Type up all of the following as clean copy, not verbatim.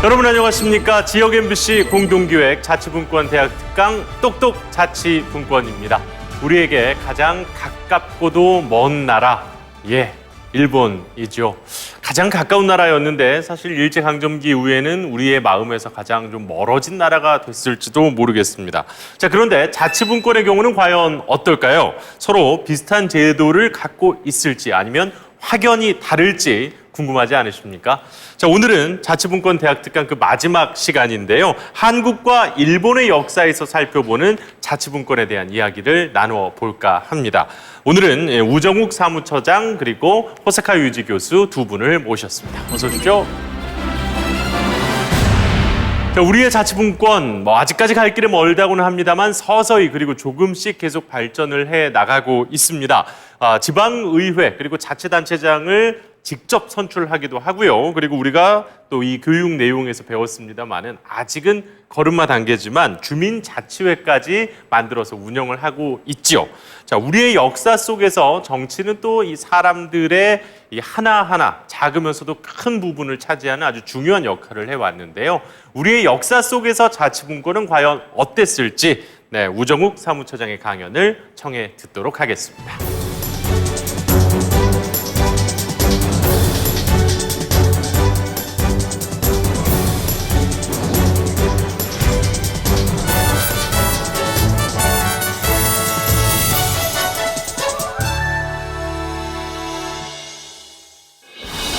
여러분 안녕하십니까? 지역 MBC 공동기획 자치분권 대학 특강 똑똑 자치분권입니다. 우리에게 가장 가깝고도 먼 나라, 일본이죠. 가장 가까운 나라였는데 사실 일제강점기 이후에는 우리의 마음에서 가장 좀 멀어진 나라가 됐을지도 모르겠습니다. 자, 그런데 자치분권의 경우는 과연 어떨까요? 서로 비슷한 제도를 갖고 있을지 아니면 확연히 다를지 궁금하지 않으십니까? 자, 오늘은 자치분권 대학 특강 그 마지막 시간인데요. 한국과 일본의 역사에서 살펴보는 자치분권에 대한 이야기를 나누어 볼까 합니다. 오늘은 우정욱 사무처장 그리고 호사카 유지 교수 두 분을 모셨습니다. 어서 오십시오. 자, 우리의 자치분권 아직까지 갈 길이 멀다고는 합니다만 서서히 그리고 조금씩 계속 발전을 해 나가고 있습니다. 지방의회 그리고 자치단체장을 직접 선출하기도 하고요. 그리고 우리가 또 이 교육 내용에서 배웠습니다만은 아직은 걸음마 단계지만 주민자치회까지 만들어서 운영을 하고 있죠. 자, 우리의 역사 속에서 정치는 또 이 사람들의 이 하나하나 작으면서도 큰 부분을 차지하는 아주 중요한 역할을 해왔는데요. 우리의 역사 속에서 자치분권은 과연 어땠을지 우정욱 사무처장의 강연을 청해 듣도록 하겠습니다.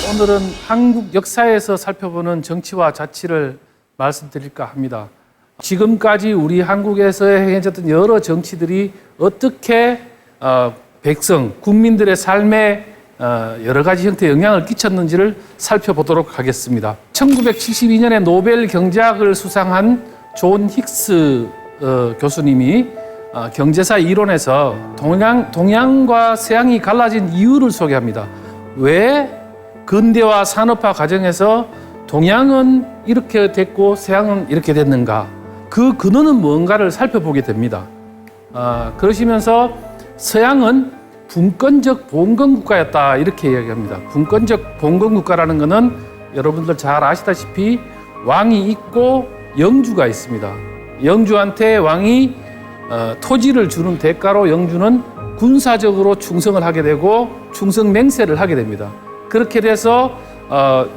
오늘은 한국 역사에서 살펴보는 정치와 자치를 말씀드릴까 합니다. 지금까지 우리 한국에서 행해졌던 여러 정치들이 어떻게 백성, 국민들의 삶에 여러 가지 형태의 영향을 끼쳤는지를 살펴보도록 하겠습니다. 1972년에 노벨 경제학을 수상한 존 힉스 교수님이 경제사 이론에서 동양과 서양이 갈라진 이유를 소개합니다. 왜 근대화 산업화 과정에서 동양은 이렇게 됐고 서양은 이렇게 됐는가? 그 근원은 뭔가를 살펴보게 됩니다. 그러시면서 서양은 분권적 봉건국가였다 이렇게 이야기합니다. 분권적 봉건국가라는 것은 여러분들 잘 아시다시피 왕이 있고 영주가 있습니다. 영주한테 왕이 토지를 주는 대가로 영주는 군사적으로 충성을 하게 되고 충성 맹세를 하게 됩니다. 그렇게 돼서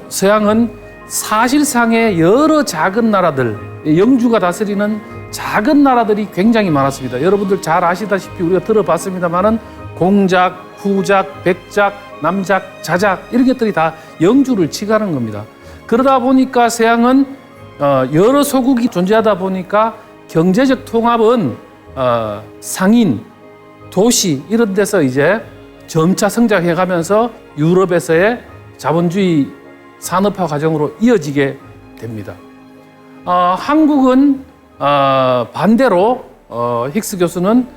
서양은 사실상의 여러 작은 나라들, 영주가 다스리는 작은 나라들이 굉장히 많았습니다. 여러분들 잘 아시다시피 우리가 들어봤습니다만은 공작, 후작, 백작, 남작, 자작 이런 것들이 다 영주를 치가는 겁니다. 그러다 보니까 서양은 여러 소국이 존재하다 보니까 경제적 통합은 상인, 도시 이런 데서 이제 점차 성장해가면서 유럽에서의 자본주의 산업화 과정으로 이어지게 됩니다. 한국은 반대로 힉스 교수는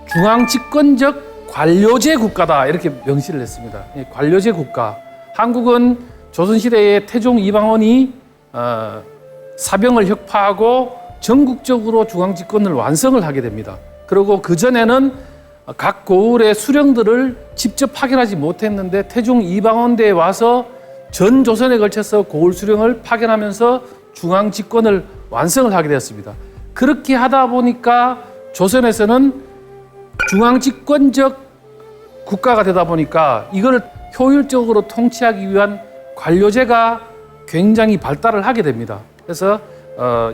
중앙집권적 관료제 국가다 이렇게 명시를 했습니다. 관료제 국가. 한국은 조선시대에 태종 이방원이 사병을 혁파하고 전국적으로 중앙집권을 완성을 하게 됩니다. 그리고 그전에는 각 고을의 수령들을 직접 파견하지 못했는데 태종 이방원대에 와서 전 조선에 걸쳐서 고을 수령을 파견하면서 중앙 집권을 완성을 하게 되었습니다. 그렇게 하다 보니까 조선에서는 중앙 집권적 국가가 되다 보니까 이걸 효율적으로 통치하기 위한 관료제가 굉장히 발달을 하게 됩니다. 그래서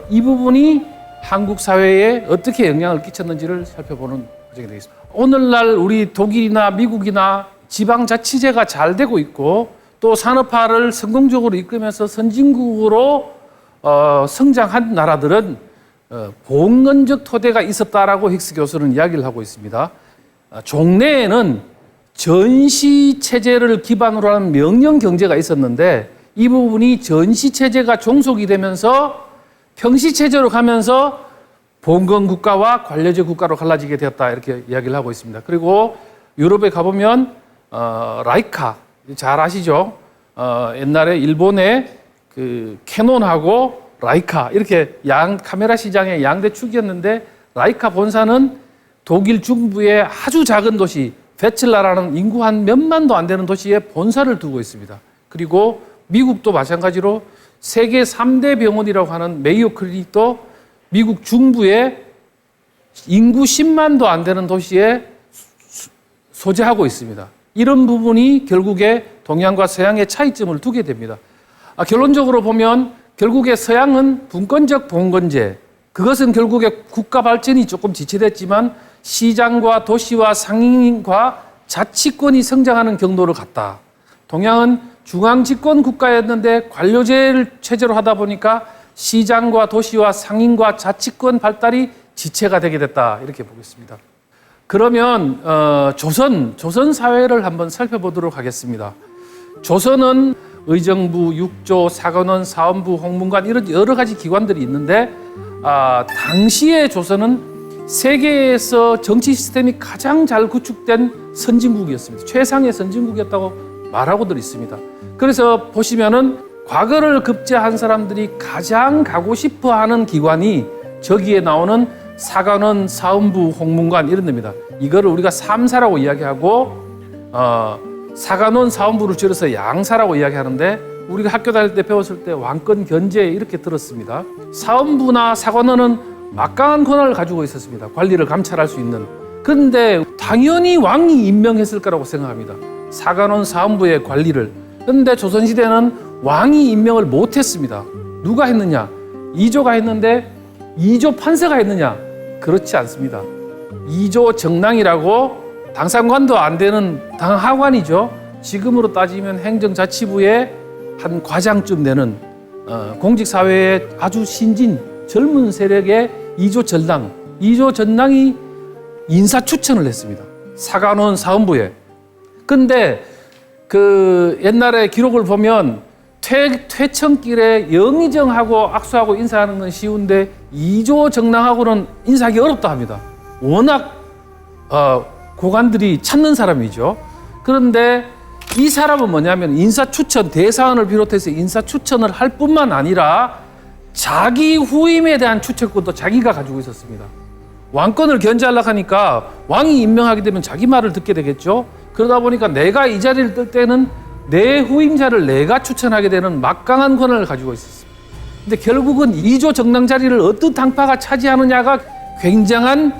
이 부분이 한국 사회에 어떻게 영향을 끼쳤는지를 살펴보는 과정이 되겠습니다. 오늘날 우리 독일이나 미국이나 지방자치제가 잘 되고 있고 또 산업화를 성공적으로 이끌면서 선진국으로 성장한 나라들은 봉건적 토대가 있었다라고 힉스 교수는 이야기를 하고 있습니다. 종래에는 전시체제를 기반으로 하는 명령경제가 있었는데 이 부분이 전시체제가 종속이 되면서 평시체제로 가면서 봉건국가와 관료제 국가로 갈라지게 되었다 이렇게 이야기를 하고 있습니다. 그리고 유럽에 가보면 라이카 잘 아시죠? 옛날에 일본의 그 캐논하고 라이카 이렇게 카메라 시장의 양대 축이었는데 라이카 본사는 독일 중부의 아주 작은 도시 베틀라라는 인구 한 몇만도 안 되는 도시에 본사를 두고 있습니다. 그리고 미국도 마찬가지로 세계 3대 병원이라고 하는 메이오 클리닉도 미국 중부의 인구 10만도 안 되는 도시에 소재하고 있습니다. 이런 부분이 결국에 동양과 서양의 차이점을 두게 됩니다. 결론적으로 보면 결국에 서양은 분권적 봉건제, 그것은 결국에 국가 발전이 조금 지체됐지만 시장과 도시와 상인과 자치권이 성장하는 경로를 갔다. 동양은 중앙집권 국가였는데 관료제 체제로 하다 보니까 시장과 도시와 상인과 자치권 발달이 지체가 되게 됐다. 이렇게 보겠습니다. 그러면 조선 사회를 한번 살펴보도록 하겠습니다. 조선은 의정부, 육조, 사관원, 사원부, 홍문관 이런 여러 가지 기관들이 있는데 당시의 조선은 세계에서 정치 시스템이 가장 잘 구축된 선진국이었습니다. 최상의 선진국이었다고 말하고들 있습니다. 그래서 보시면은 과거를 급제한 사람들이 가장 가고 싶어하는 기관이 저기에 나오는 사관원, 사원부, 홍문관 이런 데입니다. 이거를 우리가 삼사라고 이야기하고 사관원, 사원부를 줄여서 양사라고 이야기하는데 우리가 학교 다닐 때 배웠을 때 왕권 견제 이렇게 들었습니다. 사원부나 사관원은 막강한 권한을 가지고 있었습니다. 관리를 감찰할 수 있는. 그런데 당연히 왕이 임명했을 거라고 생각합니다. 사관원, 사원부의 관리를. 그런데 조선시대는 왕이 임명을 못했습니다. 누가 했느냐? 이조가 했는데 이조 판서가 했느냐? 그렇지 않습니다. 이조 정랑이라고 당상관도 안 되는 당하관이죠. 지금으로 따지면 행정자치부의 한 과장쯤 되는 공직사회의 아주 신진 젊은 세력의 이조 전랑, 이조 전랑이 인사 추천을 했습니다. 사관원 사원부에. 근데 그 옛날에 기록을 보면 퇴청길에 영의정하고 악수하고 인사하는 건 쉬운데 이조 정랑하고는 인사하기 어렵다 합니다. 워낙 고관들이 찾는 사람이죠. 그런데 이 사람은 뭐냐면 인사 추천, 대사원을 비롯해서 인사 추천을 할 뿐만 아니라 자기 후임에 대한 추천권도 자기가 가지고 있었습니다. 왕권을 견제하려고 하니까 왕이 임명하게 되면 자기 말을 듣게 되겠죠. 그러다 보니까 내가 이 자리를 뜰 때는 내 후임자를 내가 추천하게 되는 막강한 권한을 가지고 있었습니다. 근데 결국은 이조 정랑 자리를 어떤 당파가 차지하느냐가 굉장한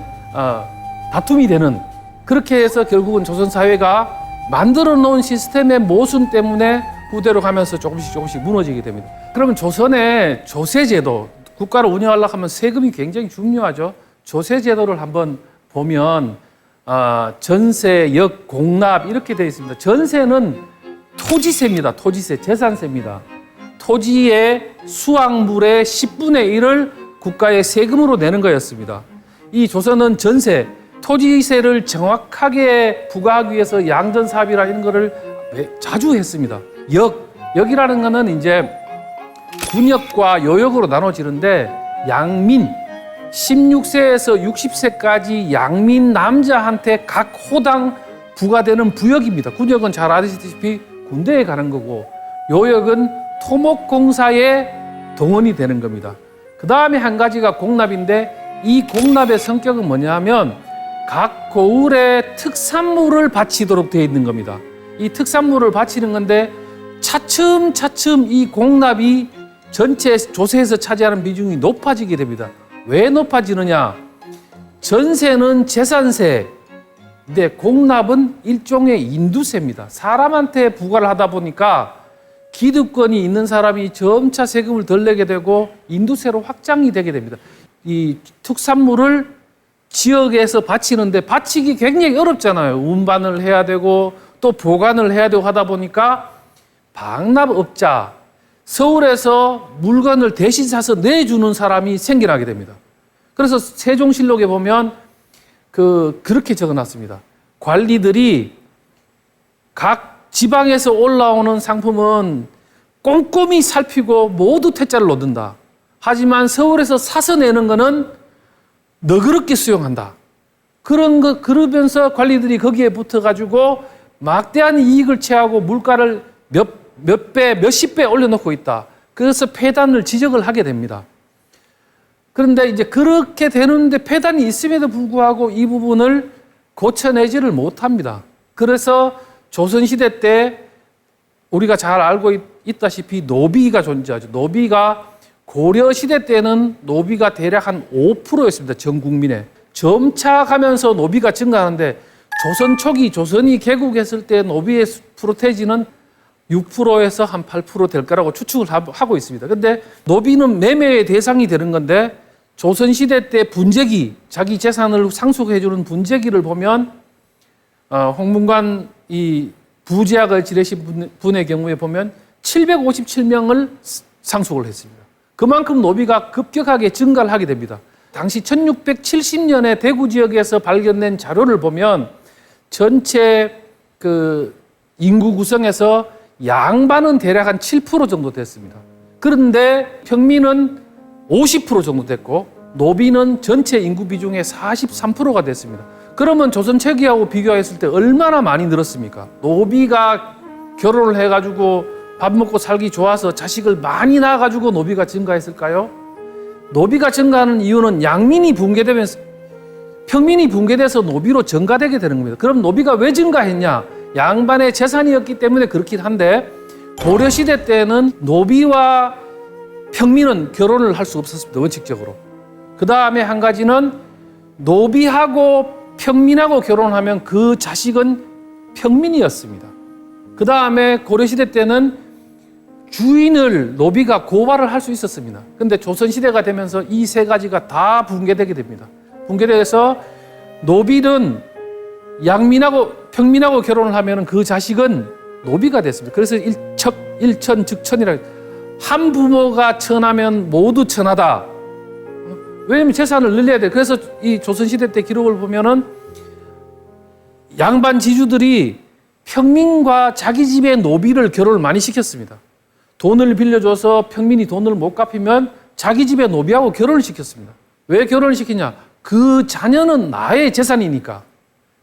다툼이 되는, 그렇게 해서 결국은 조선 사회가 만들어 놓은 시스템의 모순 때문에 후대로 가면서 조금씩 무너지게 됩니다. 그러면 조선의 조세제도, 국가를 운영하려고 하면 세금이 굉장히 중요하죠. 조세제도를 한번 보면 전세, 역, 공납 이렇게 되어 있습니다. 전세는 토지세입니다. 토지세, 재산세입니다. 토지의 수확물의 10분의 1을 국가의 세금으로 내는 거였습니다. 이 조선은 전세, 토지세를 정확하게 부과하기 위해서 양전사업이라 이런 거를 자주 했습니다. 역이라는 거는 이제 군역과 요역으로 나눠지는데 양민, 16세에서 60세까지 양민 남자한테 각 호당 부과되는 부역입니다. 군역은 잘 아시다시피 군대에 가는 거고, 요역은 토목공사에 동원이 되는 겁니다. 그 다음에 한 가지가 공납인데, 이 공납의 성격은 뭐냐면 각 고을에 특산물을 바치도록 되어 있는 겁니다. 이 특산물을 바치는 건데 차츰차츰 이 공납이 전체 조세에서 차지하는 비중이 높아지게 됩니다. 왜 높아지느냐? 전세는 재산세, 근데 공납은 일종의 인두세입니다. 사람한테 부과를 하다 보니까 기득권이 있는 사람이 점차 세금을 덜 내게 되고 인두세로 확장이 되게 됩니다. 이 특산물을 지역에서 바치는데 바치기 굉장히 어렵잖아요. 운반을 해야 되고 또 보관을 해야 되고 하다 보니까 방납업자, 서울에서 물건을 대신 사서 내주는 사람이 생겨나게 됩니다. 그래서 세종실록에 보면 그렇게 적어놨습니다. 관리들이 각 지방에서 올라오는 상품은 꼼꼼히 살피고 모두 퇴짜를 놓는다. 하지만 서울에서 사서 내는 거는 너그럽게 수용한다. 그러면서 관리들이 거기에 붙어가지고 막대한 이익을 취하고 물가를 몇 배, 몇십 배 올려놓고 있다. 그래서 폐단을 지적을 하게 됩니다. 그런데 이제 그렇게 되는데 폐단이 있음에도 불구하고 이 부분을 고쳐내지를 못합니다. 그래서 조선시대 때 우리가 잘 알고 있다시피 노비가 존재하죠. 노비가 고려 시대 때는 노비가 대략 한 5%였습니다. 전 국민에. 점차 가면서 노비가 증가하는데 조선 초기 조선이 개국했을 때 노비의 프로테이지는 6%에서 한 8% 될 거라고 추측을 하고 있습니다. 근데 노비는 매매의 대상이 되는 건데 조선 시대 때 분재기, 자기 재산을 상속해 주는 분재기를 보면 홍문관 이 부제학을 지내신 분의 경우에 보면 757명을 상속을 했습니다. 그만큼 노비가 급격하게 증가를 하게 됩니다. 당시 1670년에 대구 지역에서 발견된 자료를 보면 전체 그 인구 구성에서 양반은 대략 한 7% 정도 됐습니다. 그런데 평민은 50% 정도 됐고 노비는 전체 인구 비중의 43%가 됐습니다. 그러면 조선 초기하고 비교했을 때 얼마나 많이 늘었습니까? 노비가 결혼을 해가지고 밥 먹고 살기 좋아서 자식을 많이 낳아가지고 노비가 증가했을까요? 노비가 증가하는 이유는 양민이 붕괴되면서 평민이 붕괴돼서 노비로 증가되게 되는 겁니다. 그럼 노비가 왜 증가했냐? 양반의 재산이었기 때문에 그렇긴 한데 고려시대 때는 노비와 평민은 결혼을 할 수 없었습니다. 원칙적으로. 그 다음에 한 가지는 노비하고 평민하고 결혼하면 그 자식은 평민이었습니다. 그 다음에 고려시대 때는 주인을 노비가 고발을 할 수 있었습니다. 근데 조선시대가 되면서 이 세 가지가 다 붕괴되게 됩니다. 붕괴돼서 노비는 양민하고 평민하고 결혼을 하면 그 자식은 노비가 됐습니다. 그래서 일천즉천이라 한 부모가 천하면 모두 천하다. 왜냐하면 재산을 늘려야 돼. 그래서 이 조선시대 때 기록을 보면은 양반 지주들이 평민과 자기 집의 노비를 결혼을 많이 시켰습니다. 돈을 빌려줘서 평민이 돈을 못 갚으면 자기 집의 노비하고 결혼을 시켰습니다. 왜 결혼을 시키냐? 그 자녀는 나의 재산이니까.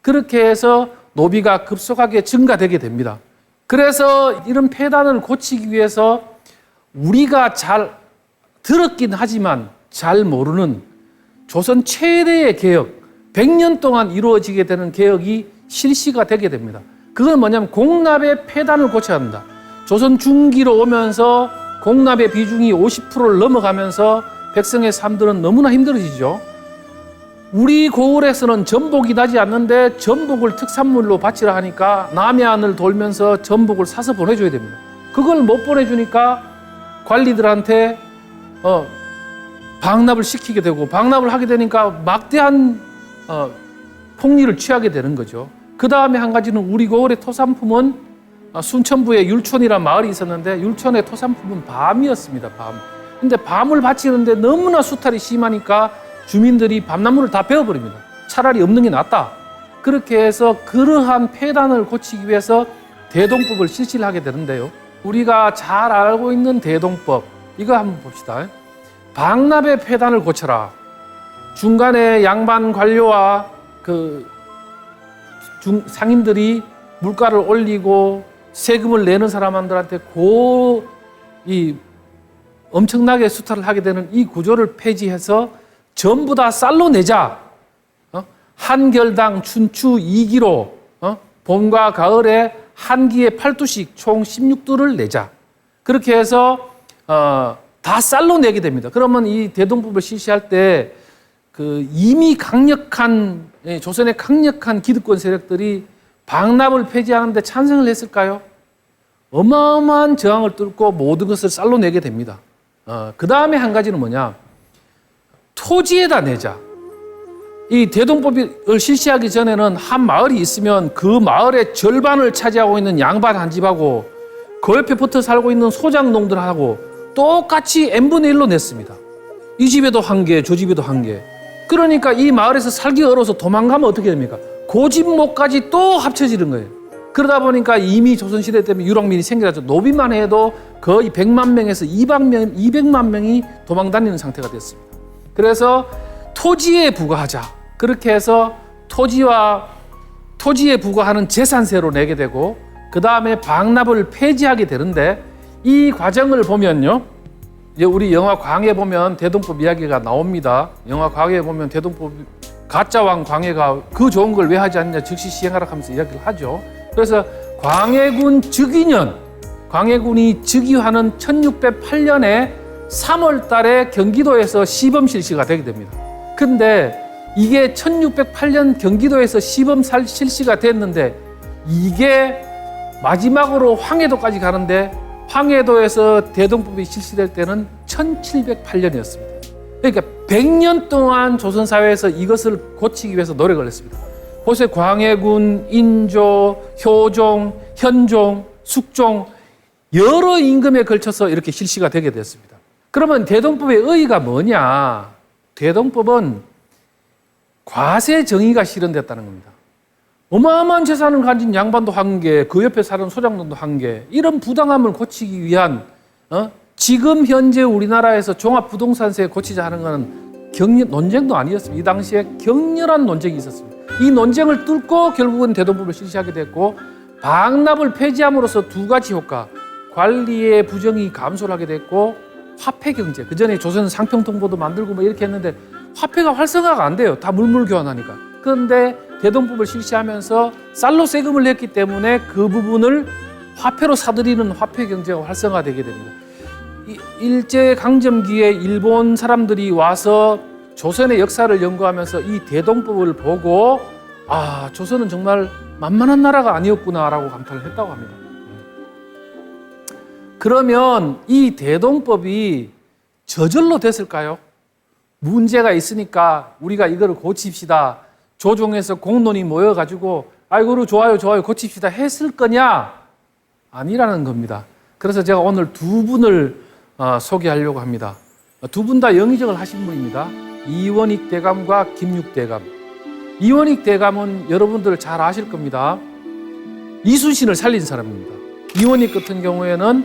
그렇게 해서 노비가 급속하게 증가되게 됩니다. 그래서 이런 폐단을 고치기 위해서 우리가 잘 들었긴 하지만 잘 모르는 조선 최대의 개혁, 100년 동안 이루어지게 되는 개혁이 실시가 되게 됩니다. 그건 뭐냐면 공납의 폐단을 고쳐야 한다. 조선 중기로 오면서 공납의 비중이 50%를 넘어가면서 백성의 삶들은 너무나 힘들어지죠. 우리 고을에서는 전복이 나지 않는데 전복을 특산물로 바치라 하니까 남해안을 돌면서 전복을 사서 보내줘야 됩니다. 그걸 못 보내주니까 관리들한테 방납을 시키게 되고 방납을 하게 되니까 막대한 폭리를 취하게 되는 거죠. 그 다음에 한 가지는 우리 고을의 토산품은 순천부에 율촌이라는 마을이 있었는데 율촌의 토산품은 밤이었습니다. 밤. 근데 밤을 바치는데 너무나 수탈이 심하니까 주민들이 밤나무를 다 베어버립니다. 차라리 없는 게 낫다. 그렇게 해서 그러한 폐단을 고치기 위해서 대동법을 실시를 하게 되는데요. 우리가 잘 알고 있는 대동법, 이거 한번 봅시다. 방납의 폐단을 고쳐라. 중간에 양반 관료와 그 상인들이 물가를 올리고 세금을 내는 사람들한테 엄청나게 수탈을 하게 되는 이 구조를 폐지해서 전부 다 쌀로 내자. 한 결당 춘추 2기로 봄과 가을에 한 기에 8두씩 총 16두를 내자. 그렇게 해서 다 쌀로 내게 됩니다. 그러면 이 대동법을 실시할 때 그 이미 강력한 조선의 강력한 기득권 세력들이 방납을 폐지하는데 찬성을 했을까요? 어마어마한 저항을 뚫고 모든 것을 쌀로 내게 됩니다. 그 다음에 한 가지는 뭐냐? 토지에다 내자. 이 대동법을 실시하기 전에는 한 마을이 있으면 그 마을의 절반을 차지하고 있는 양반 한 집하고 그 옆에 붙어 살고 있는 소장농들하고 똑같이 n분의 1로 냈습니다. 이 집에도 한 개, 저 집에도 한 개. 그러니까 이 마을에서 살기 어려워서 도망가면 어떻게 됩니까? 고집목까지 또 합쳐지는 거예요. 그러다 보니까 이미 조선시대 때문에 유랑민이 생겨나죠. 노비만 해도 거의 100만 명에서 200만 명이 도망다니는 상태가 됐습니다. 그래서 토지에 부과하자. 그렇게 해서 토지에 부과하는 재산세로 내게 되고 그 다음에 방납을 폐지하게 되는데 이 과정을 보면요. 이제 우리 영화 광해 보면 대동법 이야기가 나옵니다. 영화 광해 보면 대동법 가짜왕 광해가 그 좋은 걸 왜 하지 않냐 즉시 시행하라 하면서 이야기를 하죠. 그래서 광해군 즉위년 광해군이 즉위하는 1608년에 3월 달에 경기도에서 시범 실시가 되게 됩니다. 근데 이게 1608년 경기도에서 시범 실시가 됐는데 이게 마지막으로 황해도까지 가는데 황해도에서 대동법이 실시될 때는 1708년이었습니다. 그러니까 100년 동안 조선사회에서 이것을 고치기 위해서 노력을 했습니다. 보세요. 광해군, 인조, 효종, 현종, 숙종 여러 임금에 걸쳐서 이렇게 실시가 되게 됐습니다. 그러면 대동법의 의의가 뭐냐? 대동법은 과세 정의가 실현됐다는 겁니다. 어마어마한 재산을 가진 양반도 한 개, 그 옆에 사는 소장농도 한 개, 이런 부당함을 고치기 위한 지금 현재 우리나라에서 종합부동산세 고치자 하는 것은 논쟁도 아니었습니다. 이 당시에 격렬한 논쟁이 있었습니다. 이 논쟁을 뚫고 결국은 대동법을 실시하게 됐고 방납을 폐지함으로써 두 가지 효과, 관리의 부정이 감소를 하게 됐고 화폐 경제, 그전에 조선 상평통보도 만들고 뭐 이렇게 했는데 화폐가 활성화가 안 돼요. 다 물물 교환하니까. 그런데 대동법을 실시하면서 쌀로 세금을 냈기 때문에 그 부분을 화폐로 사들이는 화폐 경제가 활성화되게 됩니다. 일제강점기에 일본 사람들이 와서 조선의 역사를 연구하면서 이 대동법을 보고 아, 조선은 정말 만만한 나라가 아니었구나라고 감탄을 했다고 합니다. 그러면 이 대동법이 저절로 됐을까요? 문제가 있으니까 우리가 이거를 고칩시다. 조정에서 공론이 모여가지고 아이고 좋아요 고칩시다 했을 거냐? 아니라는 겁니다. 그래서 제가 오늘 두 분을 소개하려고 합니다. 두 분 다 영의정을 하신 분입니다. 이원익 대감과 김육 대감. 이원익 대감은 여러분들 잘 아실 겁니다. 이순신을 살린 사람입니다. 이원익 같은 경우에는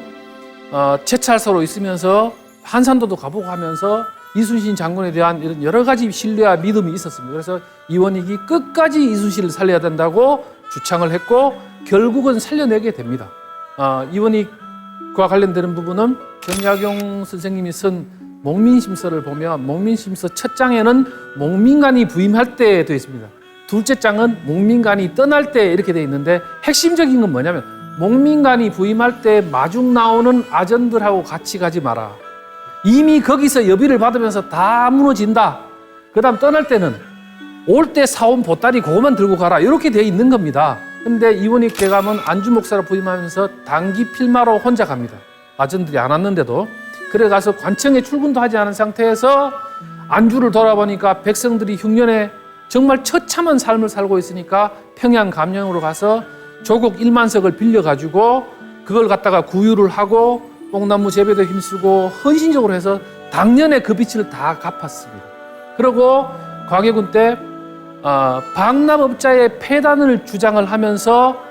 채찰서로 있으면서 한산도도 가보고 하면서 이순신 장군에 대한 이런 여러 가지 신뢰와 믿음이 있었습니다. 그래서 이원익이 끝까지 이순신을 살려야 된다고 주창을 했고 결국은 살려내게 됩니다. 이원익과 관련되는 부분은 전야경 선생님이 쓴 목민심서를 보면 목민심서 첫 장에는 목민관이 부임할 때 되어 있습니다. 둘째 장은 목민관이 떠날 때 이렇게 되어 있는데 핵심적인 건 뭐냐면 목민관이 부임할 때 마중 나오는 아전들하고 같이 가지 마라. 이미 거기서 여비를 받으면서 다 무너진다. 그 다음 떠날 때는 올 때 사온 보따리 그거만 들고 가라. 이렇게 되어 있는 겁니다. 근데 이원익 대감은 안주 목사로 부임하면서 단기 필마로 혼자 갑니다. 아전들이 안 왔는데도. 그래 가서 관청에 출근도 하지 않은 상태에서 안주를 돌아보니까 백성들이 흉년에 정말 처참한 삶을 살고 있으니까 평양 감령으로 가서 조국 1만 석을 빌려가지고 그걸 갖다가 구유를 하고 뽕나무 재배도 힘쓰고 헌신적으로 해서 당년에 그 빚을 다 갚았습니다. 그리고 광해군 때 방납업자의 폐단을 주장을 하면서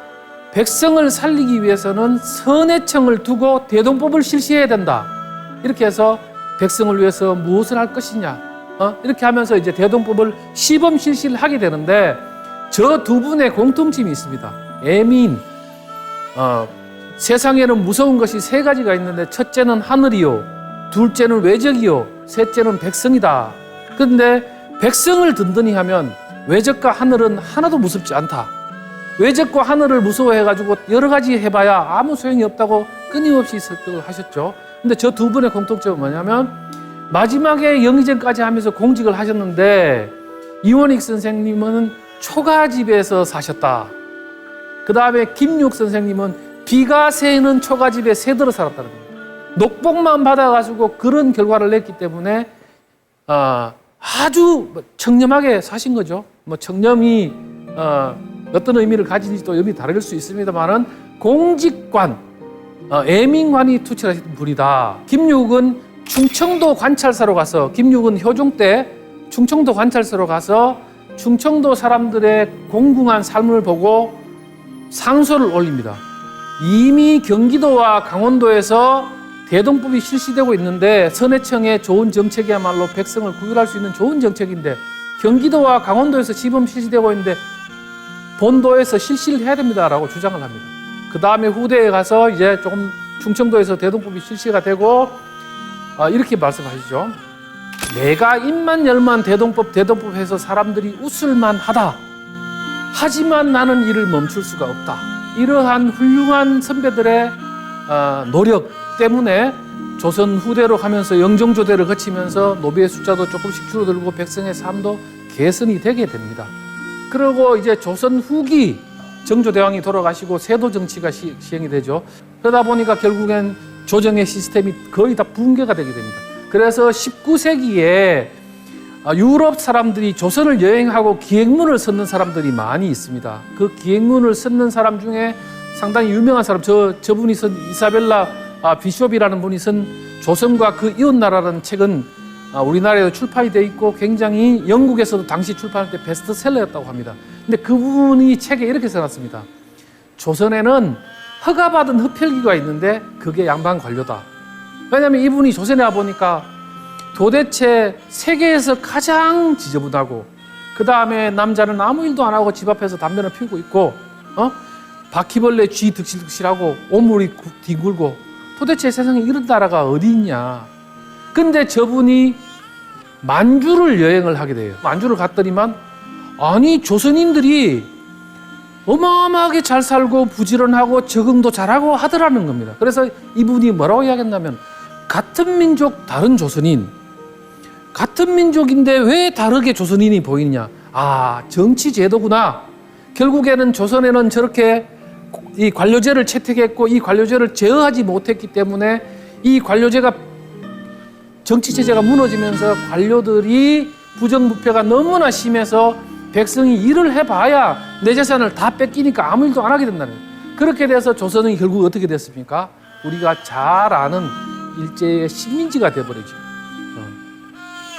백성을 살리기 위해서는 선해청을 두고 대동법을 실시해야 된다. 이렇게 해서 백성을 위해서 무엇을 할 것이냐 이렇게 하면서 이제 대동법을 시범 실시를 하게 되는데 저 두 분의 공통점이 있습니다. 애민 세상에는 무서운 것이 세 가지가 있는데 첫째는 하늘이요, 둘째는 외적이요, 셋째는 백성이다. 그런데 백성을 든든히 하면 외적과 하늘은 하나도 무섭지 않다. 외적과 하늘을 무서워해가지고 여러 가지 해봐야 아무 소용이 없다고 끊임없이 설득을 하셨죠. 근데 저 두 분의 공통점은 뭐냐면 마지막에 영의정까지 하면서 공직을 하셨는데 이원익 선생님은 초가집에서 사셨다. 그 다음에 김육 선생님은 비가 새는 초가집에 새들어 살았다는 겁니다. 녹복만 받아가지고 그런 결과를 냈기 때문에 아주 청렴하게 사신 거죠. 뭐 청렴이 어떤 의미를 가진지도 의미 다를 수 있습니다만은 공직관, 애민관이 투철하신 분이다. 김육은 충청도 관찰사로 가서 김육은 효종 때 충청도 관찰사로 가서 충청도 사람들의 공궁한 삶을 보고 상소를 올립니다. 이미 경기도와 강원도에서 대동법이 실시되고 있는데 선해청의 좋은 정책이야말로 백성을 구휼할 수 있는 좋은 정책인데 경기도와 강원도에서 시범 실시되고 있는데 본도에서 실시를 해야 됩니다라고 주장을 합니다. 그 다음에 후대에 가서 이제 조금 충청도에서 대동법이 실시가 되고 이렇게 말씀하시죠. 내가 입만 열만 대동법 해서 사람들이 웃을만 하다. 하지만 나는 이를 멈출 수가 없다. 이러한 훌륭한 선배들의 노력 때문에 조선 후대로 가면서 영종조대를 거치면서 노비의 숫자도 조금씩 줄어들고 백성의 삶도 개선이 되게 됩니다. 그리고 이제 조선 후기 정조대왕이 돌아가시고 세도 정치가 시행이 되죠. 그러다 보니까 결국엔 조정의 시스템이 거의 다 붕괴가 되게 됩니다. 그래서 19세기에 유럽 사람들이 조선을 여행하고 기행문을 썼는 사람들이 많이 있습니다. 그 기행문을 썼는 사람 중에 상당히 유명한 사람, 저분이 쓴 이사벨라 비숍이라는 분이 쓴 조선과 그 이웃나라라는 책은 우리나라에도 출판이 돼 있고 굉장히 영국에서도 당시 출판할 때 베스트셀러였다고 합니다. 근데 그분이 책에 이렇게 써놨습니다. 조선에는 허가받은 흡혈귀가 있는데 그게 양반 관료다. 왜냐하면 이분이 조선에 와보니까 도대체 세계에서 가장 지저분하고 그 다음에 남자는 아무 일도 안 하고 집 앞에서 담배를 피우고 있고 바퀴벌레 쥐 득실득실하고 오물이 뒹굴고 도대체 세상에 이런 나라가 어디 있냐. 근데 저분이 만주를 여행을 하게 돼요. 만주를 갔더니만 아니 조선인들이 어마어마하게 잘 살고 부지런하고 적응도 잘하고 하더라는 겁니다. 그래서 이분이 뭐라고 이야기했냐면 같은 민족 다른 조선인, 같은 민족인데 왜 다르게 조선인이 보이느냐. 아, 정치 제도구나. 결국에는 조선에는 저렇게 이 관료제를 채택했고 이 관료제를 제어하지 못했기 때문에 이 관료제가 정치체제가 무너지면서 관료들이 부정부패가 너무나 심해서 백성이 일을 해봐야 내 재산을 다 뺏기니까 아무 일도 안 하게 된다는 거예요. 그렇게 돼서 조선은 결국 어떻게 됐습니까? 우리가 잘 아는 일제의 식민지가 돼버리죠.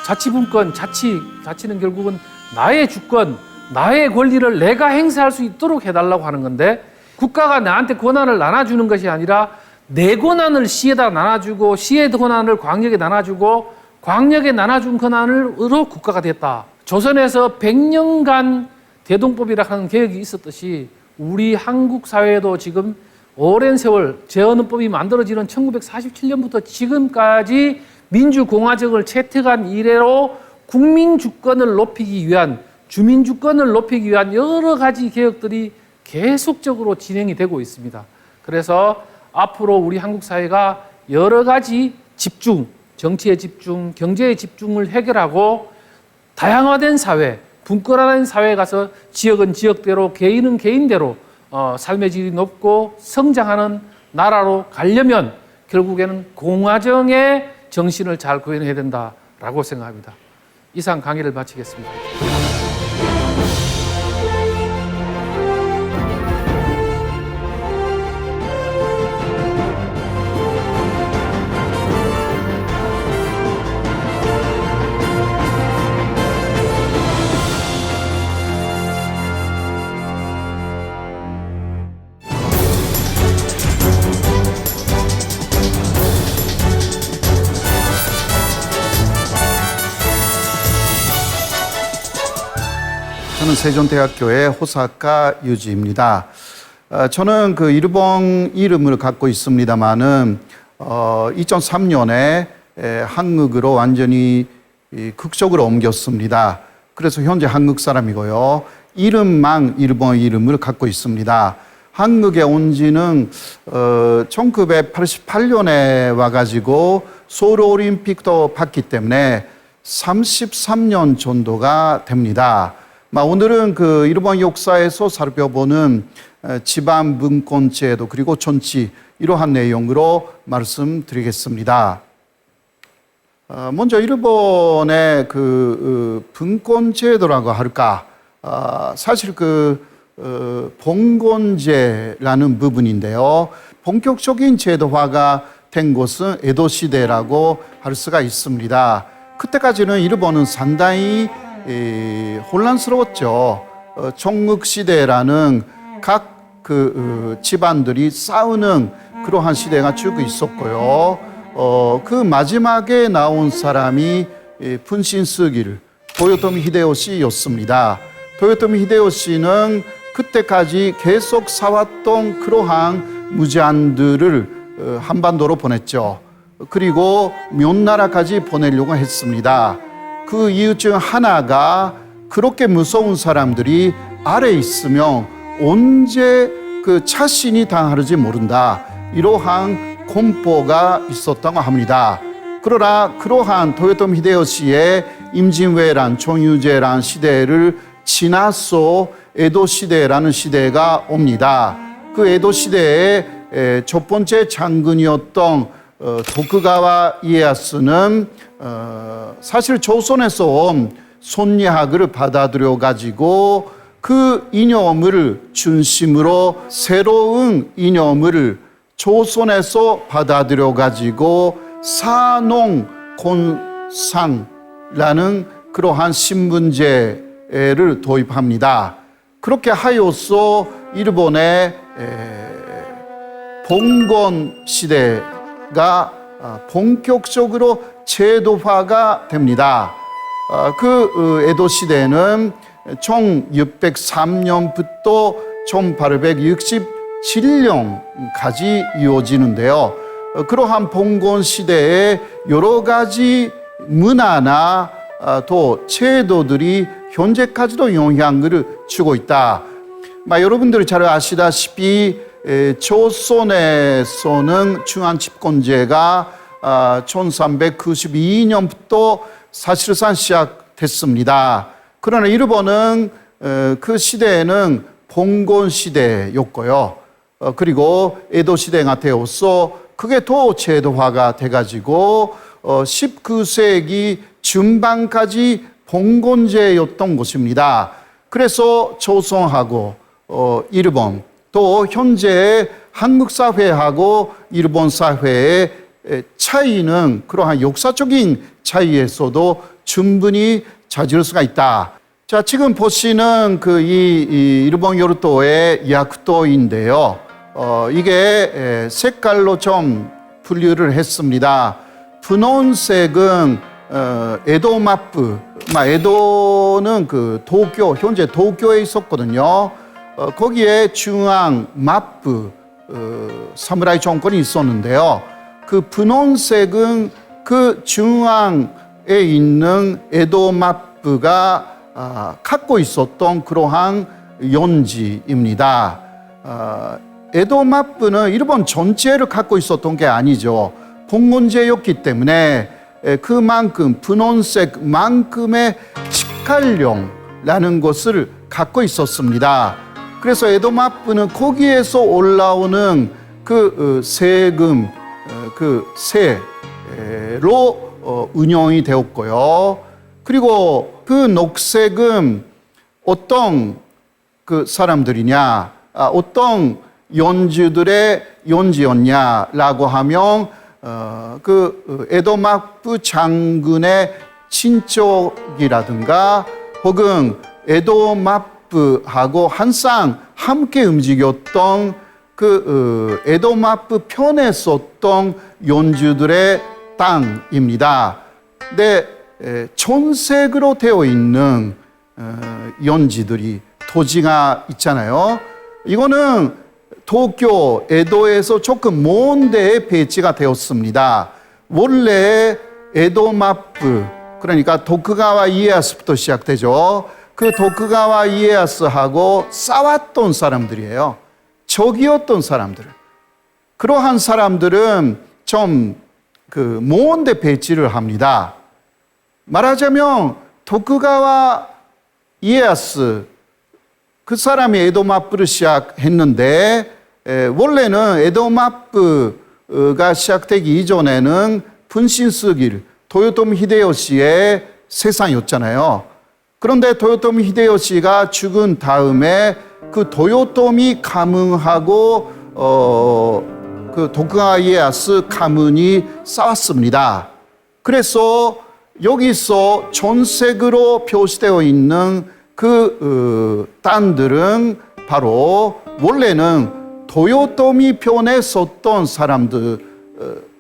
자치분권, 자치는 결국은 나의 주권, 나의 권리를 내가 행사할 수 있도록 해달라고 하는 건데 국가가 나한테 권한을 나눠주는 것이 아니라 내 권한을 시에다 나눠주고 시의 권한을 광역에 나눠주고 광역에 나눠준 권한으로 국가가 됐다. 조선에서 100년간 대동법이라고 하는 개혁이 있었듯이 우리 한국 사회에도 지금 오랜 세월 재헌헌법이 만들어지는 1947년부터 지금까지 민주공화정을 채택한 이래로 국민 주권을 높이기 위한 주민 주권을 높이기 위한 여러 가지 개혁들이 계속적으로 진행이 되고 있습니다. 그래서 앞으로 우리 한국 사회가 여러 가지 집중, 정치의 집중, 경제의 집중을 해결하고 다양화된 사회, 분권화된 사회에 가서 지역은 지역대로, 개인은 개인대로 삶의 질이 높고 성장하는 나라로 가려면 결국에는 공화정의 정신을 잘 구현해야 된다라고 생각합니다. 이상 강의를 마치겠습니다. 저는 세종대학교의 호사카 유지입니다. 저는 그 일본 이름을 갖고 있습니다만은 2003년에 한국으로 완전히 극적으로 옮겼습니다. 그래서 현재 한국 사람이고요. 이름만 일본 이름을 갖고 있습니다. 한국에 온 지는 1988년에 와가지고 서울올림픽도 봤기 때문에 33년 정도가 됩니다. 오늘은 그 일본 역사에서 살펴보는 지방 분권제도 그리고 정치 이러한 내용으로 말씀드리겠습니다. 먼저 일본의 그 분권제도라고 할까? 사실 그 봉건제라는 부분인데요. 본격적인 제도화가 된 것은 에도 시대라고 할 수가 있습니다. 그때까지는 일본은 상당히 혼란스러웠죠. 청국시대라는 각 그 집안들이 싸우는 그러한 시대가 쭉 있었고요. 그 마지막에 나온 사람이 분신스길 도요토미 히데요시였습니다. 도요토미 히데요시는 그때까지 계속 사왔던 그러한 무제한들을 한반도로 보냈죠. 그리고 명나라까지 보내려고 했습니다. 그 이유 중 하나가 그렇게 무서운 사람들이 아래에 있으면 언제 그 자신이 당할지 모른다. 이러한 공포가 있었다고 합니다. 그러나 그러한 도요토미 히데요시의 임진왜란, 총유제란 시대를 지나서 에도 시대라는 시대가 옵니다. 그 에도 시대의 첫 번째 장군이었던 도쿠가와 이에야스는 사실 조선에서 온 손리학을 받아들여 가지고 그 이념을 중심으로 새로운 이념을 조선에서 받아들여 가지고 사농곤상라는 그러한 신분제를 도입합니다. 그렇게 하여서 일본의 봉건 시대가 본격적으로 제도화가 됩니다. 그 에도 시대는 1603년부터 1867년까지 이어지는데요. 그러한 봉건 시대에 여러 가지 문화나 또 제도들이 현재까지도 영향을 주고 있다. 여러분들이 잘 아시다시피 조선에서는 중앙집권제가 1392년부터 사실상 시작됐습니다. 그러나 일본은 그 시대에는 봉건 시대였고요. 그리고 에도 시대가 되어서 그게 더 제도화가 돼가지고 19세기 중반까지 봉건제였던 것입니다. 그래서 조선하고 일본 또 현재 한국 사회하고 일본 사회의 차이는 그러한 역사적인 차이에서도 충분히 찾을 수가 있다. 자, 지금 보시는 이 일본 요르도의 야쿠도인데요. 이게 색깔로 좀 분류를 했습니다. 분홍색은 에도 마프. 에도는 그 도쿄, 현재 도쿄에 있었거든요. 거기에 중앙 마프 사무라이 정권이 있었는데요. 그 분홍색은 그 중앙에 있는 에도 마프가 갖고 있었던 그러한 연지입니다. 에도 마프는 일본 전체를 갖고 있었던 게 아니죠. 봉건제였기 때문에 그만큼 분홍색만큼의 직할령이라는 것을 갖고 있었습니다. 그래서 에도 마프는 거기에서 올라오는 그 세금, 그 세로 운영이 되었고요. 그리고 그 녹색은 어떤 그 사람들이냐, 어떤 연주들의 연지였냐라고 하면 그 에도 마프 장군의 친척이라든가 혹은 에도 마프하고 항상 함께 움직였던 그 에도 마프 편에 썼던 연주들의 땅입니다. 근데 촌색으로 되어 있는 연지들이 토지가 있잖아요. 이거는 도쿄, 에도에서 조금 먼 데에 배치가 되었습니다. 원래 에도 마프, 그러니까 도쿠가와 이에야스부터 시작되죠. 그 도쿠가와 이에야스하고 싸웠던 사람들이에요. 적이었던 사람들. 그러한 사람들은 좀 그 먼 데 배치를 합니다. 말하자면 도쿠가와 이에야스 그 사람이 에도 마프를 시작했는데 원래는 에도 마프가 시작되기 이전에는 분신쓰길 도요토미 히데요시의 세상이었잖아요. 그런데 도요토미 히데요시가 죽은 다음에 그 도요토미 가문하고 그 도쿠가와 이에야스 가문이 싸웠습니다. 그래서 여기서 전색으로 표시되어 있는 그 땅들은 바로 원래는 도요토미 편에 섰던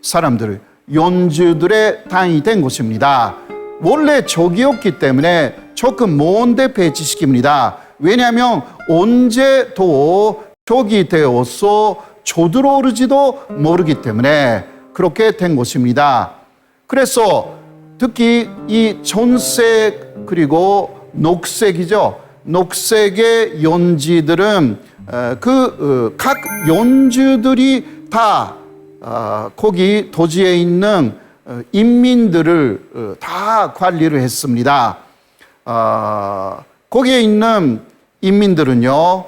사람들, 연주들의 땅이 된 것입니다. 원래 적이었기 때문에 조금 먼 데 배치시킵니다. 왜냐하면 언제 또 적이 되어서 쳐들어오르지도 모르기 때문에 그렇게 된 것입니다. 그래서 특히 이 전색 그리고 녹색이죠. 녹색의 연지들은 각 연주들이 다 거기 도지에 있는 인민들을 다 관리를 했습니다. 거기에 있는 인민들은요,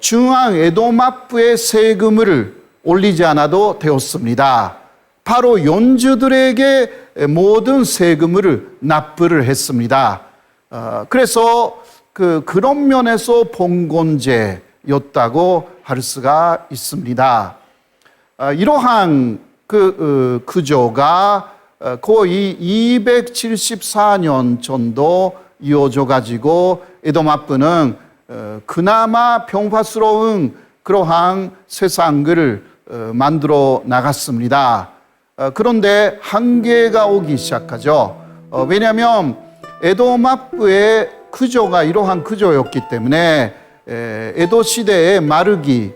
중앙 에도마프의 세금을 올리지 않아도 되었습니다. 바로 연주들에게 모든 세금을 납부를 했습니다. 그래서 그런 면에서 봉건제였다고 할 수가 있습니다. 이러한 구조가 거의 274년 정도 이어져 가지고 에도마프는 그나마 평화스러운 그러한 세상을 만들어 나갔습니다. 그런데 한계가 오기 시작하죠. 왜냐하면 에도마프의 구조가 이러한 구조였기 때문에 에도 시대의 마르기,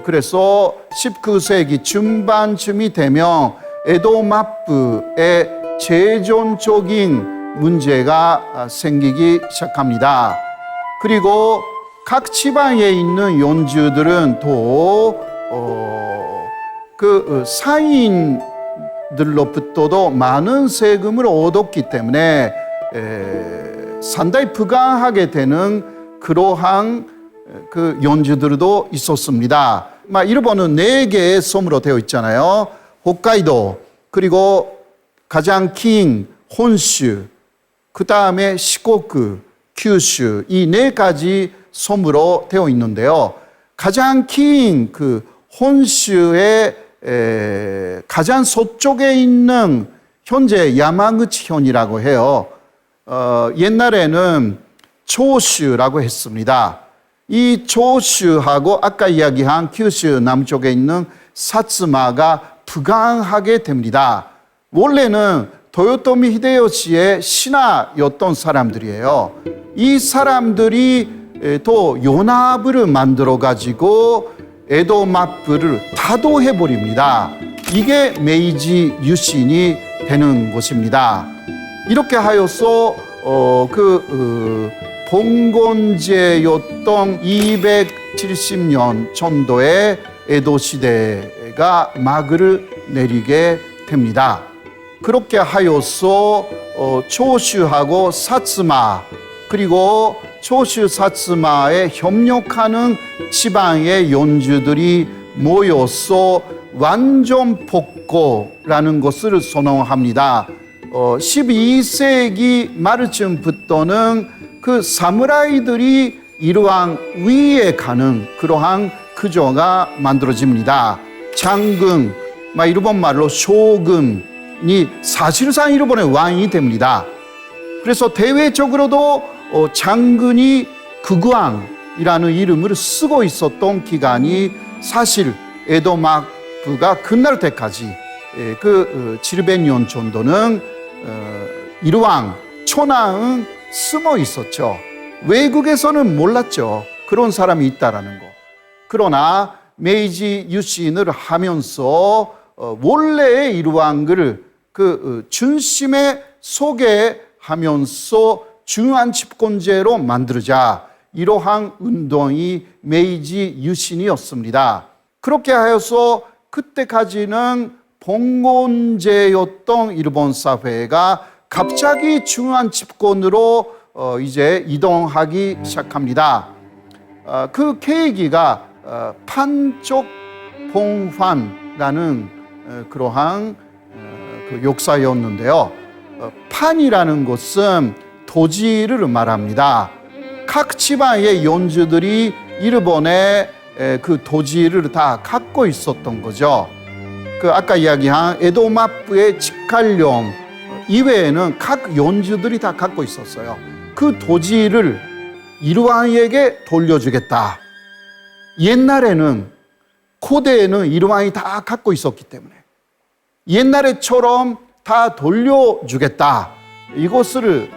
그래서 19세기 중반쯤이 되면 에도마프의 재정적인 문제가 생기기 시작합니다. 그리고 각 지방에 있는 연주들은 또 사인들로부터도 많은 세금을 얻었기 때문에 상당히 부강하게 되는 그러한 연주들도 있었습니다. 일본은 4개의 섬으로 되어 있잖아요. 홋카이도, 그리고 가장 긴 혼슈, 그 다음에 시코쿠, 규슈, 이 4가지 섬으로 되어 있는데요. 가장 긴 혼슈의 가장 서쪽에 있는 현재 야마구치현이라고 해요. 옛날에는 조슈라고 했습니다. 이 조슈하고 아까 이야기한 규슈 남쪽에 있는 사츠마가 부강하게 됩니다. 원래는 도요토미 히데요시의 신하였던 사람들이에요. 이 사람들이 또 연합을 만들어 가지고 에도마프를 다도해 버립니다. 이게 메이지 유신이 되는 것입니다. 이렇게 하여서 봉건제였던 270년 정도의 에도 시대가 막을 내리게 됩니다. 그렇게 하여서 조슈하고 사츠마, 그리고 조슈 사츠마에 협력하는 지방의 연주들이 모여서 완전 복고라는 것을 선언합니다. 12세기 말쯤부터는 그 사무라이들이 이러한 위에 가는 그러한 구조가 만들어집니다. 장군, 일본 말로 쇼군이 사실상 일본의 왕이 됩니다. 그래서 대외적으로도 장군이 국왕이라는 이름을 쓰고 있었던 기간이 사실 에도마프가 끝날 때까지 700년 정도는 일왕, 초나은 숨어 있었죠. 외국에서는 몰랐죠. 그런 사람이 있다라는 거. 그러나 메이지 유신을 하면서 원래의 일왕을 중심에 소개하면서 중요한 집권제로 만들자, 이러한 운동이 메이지 유신이었습니다. 그렇게 하여서 그때까지는 봉건제였던 일본 사회가 갑자기 중요한 집권으로 이제 이동하기 시작합니다. 그 계기가 판쪽봉환라는 그러한 역사였는데요. 판이라는 것은 도지를 말합니다. 각 지방의 연주들이 일본의 그 도지를 다 갖고 있었던 거죠. 아까 이야기한 에도마프의 직할령 이외에는 각 연주들이 다 갖고 있었어요. 그 도지를 일왕에게 돌려주겠다. 옛날에는 고대에는 일왕이 다 갖고 있었기 때문에 옛날에처럼 다 돌려주겠다. 이것을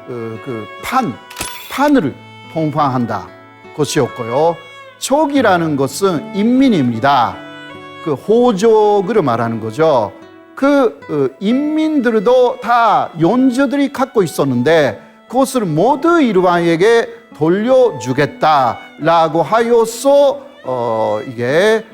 판을 봉황한다 것이었고요. 척이라는 것은 인민입니다. 호족을 말하는 거죠. 인민들도 다 연주들이 갖고 있었는데 그것을 모두 일왕에게 돌려주겠다라고 하여서 이게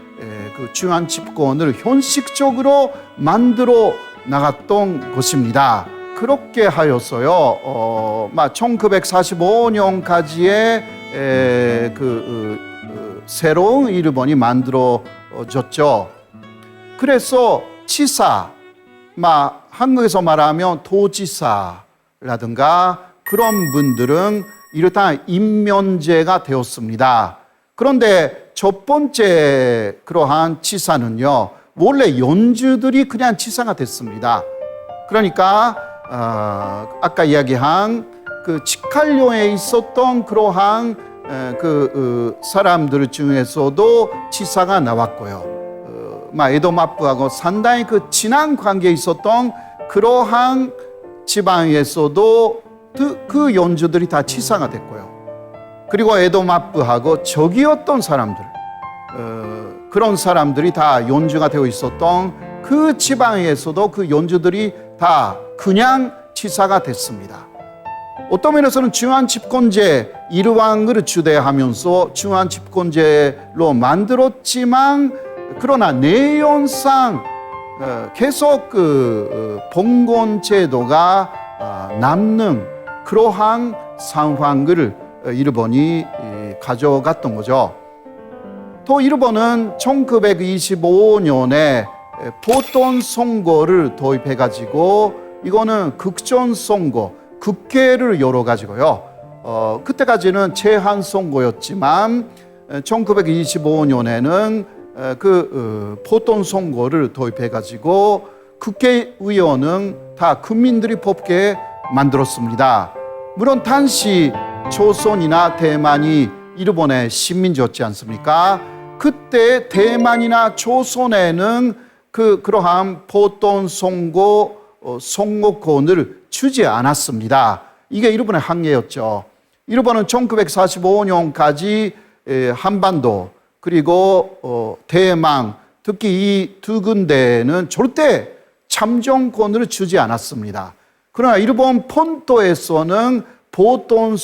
그 중앙 집권을 현실적으로 만들어 나갔던 것입니다. 그렇게 하였어요. 1945년까지의 새로운 일본이 만들어졌죠. 그래서 지사, 한국에서 말하면 도지사라든가 그런 분들은 이렇다 임면제가 되었습니다. 그런데 첫 번째 그러한 지사는요, 원래 연주들이 그냥 지사가 됐습니다. 그러니까 아까 이야기한 그 직할령에 있었던 그러한 사람들 중에서도 지사가 나왔고요. 에도마프하고 상당히 그 친한 관계에 있었던 그러한 지방에서도 그 연주들이 다 지사가 됐고요. 그리고 에도마프하고 적이었던 사람들, 그런 사람들이 다 연주가 되어 있었던 그 지방에서도 그 연주들이 다 그냥 지사가 됐습니다. 어떤 면에서는 중앙 집권제 일왕을 주대하면서 중앙 집권제로 만들었지만 그러나 내용상 계속 그 봉건 제도가 남는 그러한 상황을 일본이 가져갔던 거죠. 또 일본은 1925년에 보통 선거를 도입해가지고 이거는 극전 선거, 국회를 열어가지고요. 그때까지는 제한 선거였지만 1925년에는 보통 선거를 도입해가지고 국회의원은 다 국민들이 뽑게 만들었습니다. 물론 당시 조선이나 대만이 일본의 식민지였지 않습니까? 그때 대만이나 조선에는 그러한 보통 선거권을 주지 않았습니다. 이게 일본의 한계였죠. 일본은 1945년까지 한반도 그리고 대만, 특히 이 두 군데는 절대 참정권을 주지 않았습니다. 그러나 일본 본토에서는 보통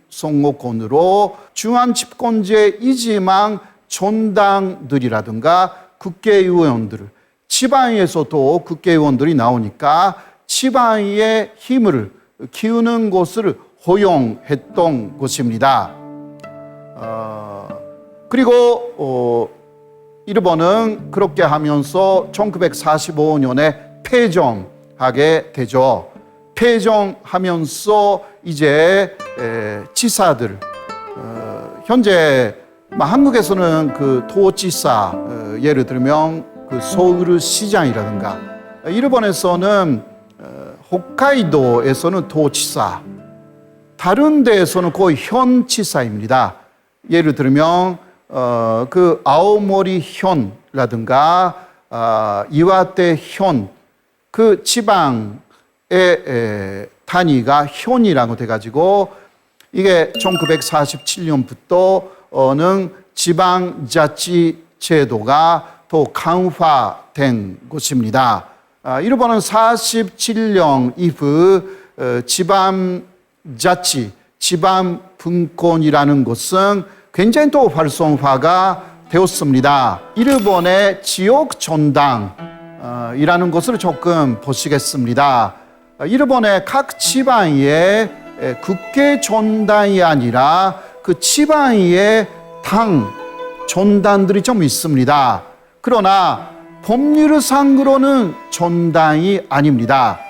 선거권으로 중앙 집권제이지만 정당들이라든가 국회의원들, 지방에서도 국회의원들이 나오니까 지방의 힘을 키우는 것을 허용했던 것입니다. 그리고 일본은 그렇게 하면서 1945년에 폐정하게 되죠. 폐정하면서 이제 지사들, 현재 한국에서는 그 도지사, 예를 들면 그 서울시장이라든가, 일본에서는 홋카이도에서는 도지사, 다른 데에서는 거의 현지사입니다. 예를 들면 그 아오모리 현라든가 이와테 현, 그 지방의 단위가 현이라고 돼가지고 이게 1947년부터는 지방자치 제도가 더 강화된 것입니다. 일본은 47년 이후 지방자치, 지방분권이라는 것은 굉장히 또 활성화가 되었습니다. 일본의 지역정당이라는 것을 조금 보시겠습니다. 일본의 각 지방의 국회정당이 아니라 그 지방의 당 정당들이 좀 있습니다. 그러나 법률상으로는 정당이 아닙니다.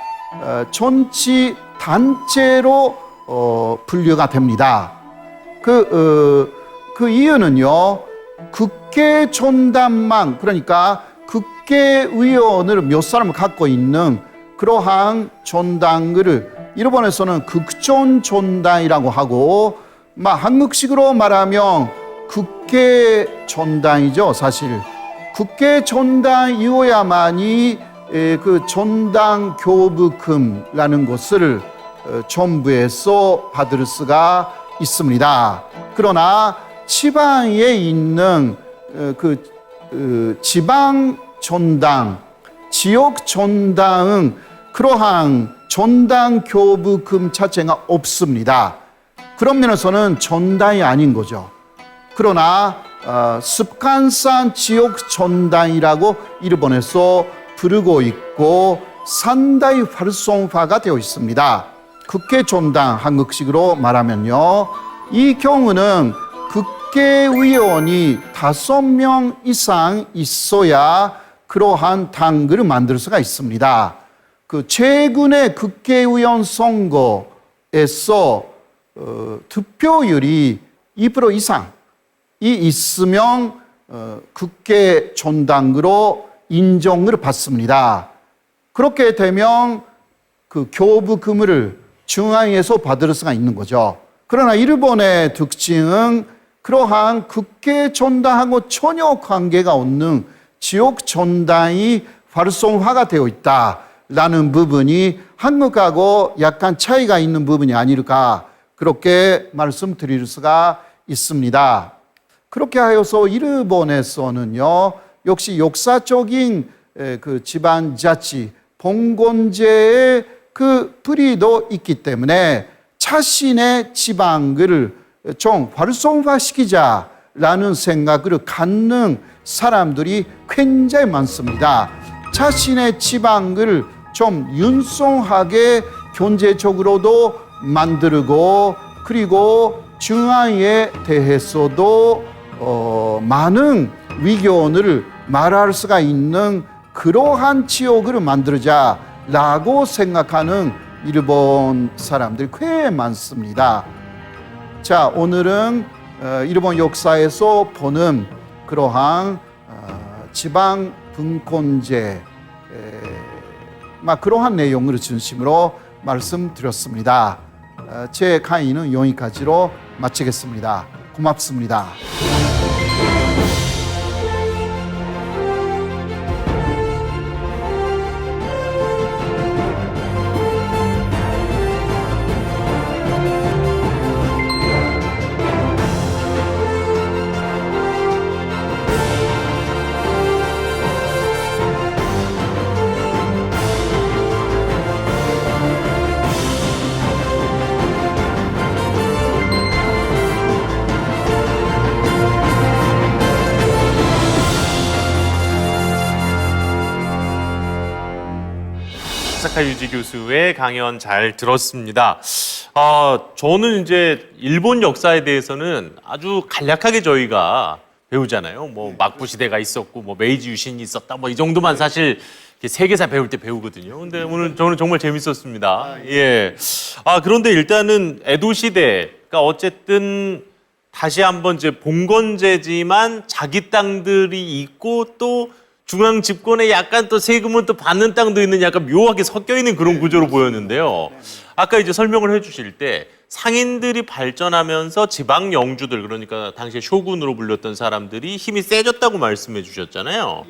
정치 단체로 분류가 됩니다. 그 이유는요, 국회 정당만, 그러니까 국회의원을 몇 사람을 갖고 있는 그러한 정당을 일본에서는 국정 정당이라고 하고, 한국식으로 말하면 국회 정당이죠, 사실. 국회 정당이어야만이 그 정당 교부금이라는 것을 정부에서 받을 수가 있습니다. 그러나 지방에 있는 지방 정당, 지역 정당은 그러한 정당 교부금 자체가 없습니다. 그런 면에서는 정당이 아닌 거죠. 그러나 습관상 지옥 전당이라고 일본에서 부르고 있고 상당히 활성화가 되어 있습니다. 국회 전당 한국식으로 말하면요. 이 경우는 국회의원이 5명 이상 있어야 그러한 당을 만들 수가 있습니다. 최근에 국회의원 선거에서 득표율이 2% 이상이 있으면 국회 전당으로 인정을 받습니다. 그렇게 되면 교부금을 중앙에서 받을 수가 있는 거죠. 그러나 일본의 특징은 그러한 국회 전당하고 전혀 관계가 없는 지역 전당이 활성화가 되어 있다라는 부분이 한국하고 약간 차이가 있는 부분이 아닐까 그렇게 말씀드릴 수가 있습니다. 그렇게 하여서 일본에서는요, 역시 역사적인 지방자치 봉건제의 뿌리도 있기 때문에 자신의 지방을 좀 활성화시키자라는 생각을 갖는 사람들이 굉장히 많습니다. 자신의 지방을 좀 융성하게 경제적으로도 만들고 그리고 중앙에 대해서도 많은 의견을 말할 수가 있는 그러한 지역을 만들자라고 생각하는 일본 사람들이 꽤 많습니다. 자, 오늘은 일본 역사에서 보는 그러한 지방 분권제 그러한 내용을 중심으로 말씀드렸습니다. 제 강의는 여기까지로 마치겠습니다. 고맙습니다. 사카 유지 교수의 강연 잘 들었습니다. 저는 이제 일본 역사에 대해서는 아주 간략하게 저희가 배우잖아요. 뭐 막부 시대가 있었고, 뭐 메이지 유신이 있었다, 뭐 이 정도만 사실 세계사 배울 때 배우거든요. 근데 오늘 저는 정말 재밌었습니다. 예. 그런데 일단은 에도 시대가 어쨌든 다시 한번 이제 봉건제지만 자기 땅들이 있고 또 중앙 집권에 약간 또 세금은 또 받는 땅도 있는 약간 묘하게 섞여 있는 그런 구조로 보였는데요. 아까 이제 설명을 해주실 때 상인들이 발전하면서 지방 영주들, 그러니까 당시에 쇼군으로 불렸던 사람들이 힘이 세졌다고 말씀해 주셨잖아요.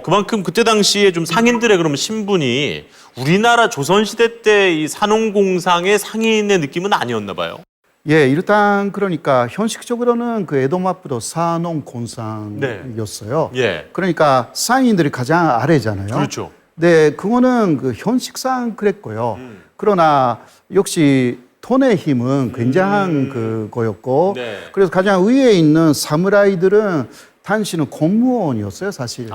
그만큼 그때 당시에 좀 상인들의 그러면 신분이 우리나라 조선시대 때 이 산업공상의 상인의 느낌은 아니었나 봐요. 예, 일단 그러니까 현실적으로는 에도마부도 산업공상이었어요. 네. 예. 그러니까 상인들이 가장 아래잖아요. 그렇죠. 네, 그거는 현실상 그랬고요. 그러나 역시 돈의 힘은 굉장한 그거였고, 네. 그래서 가장 위에 있는 사무라이들은 당시는 공무원이었어요, 사실.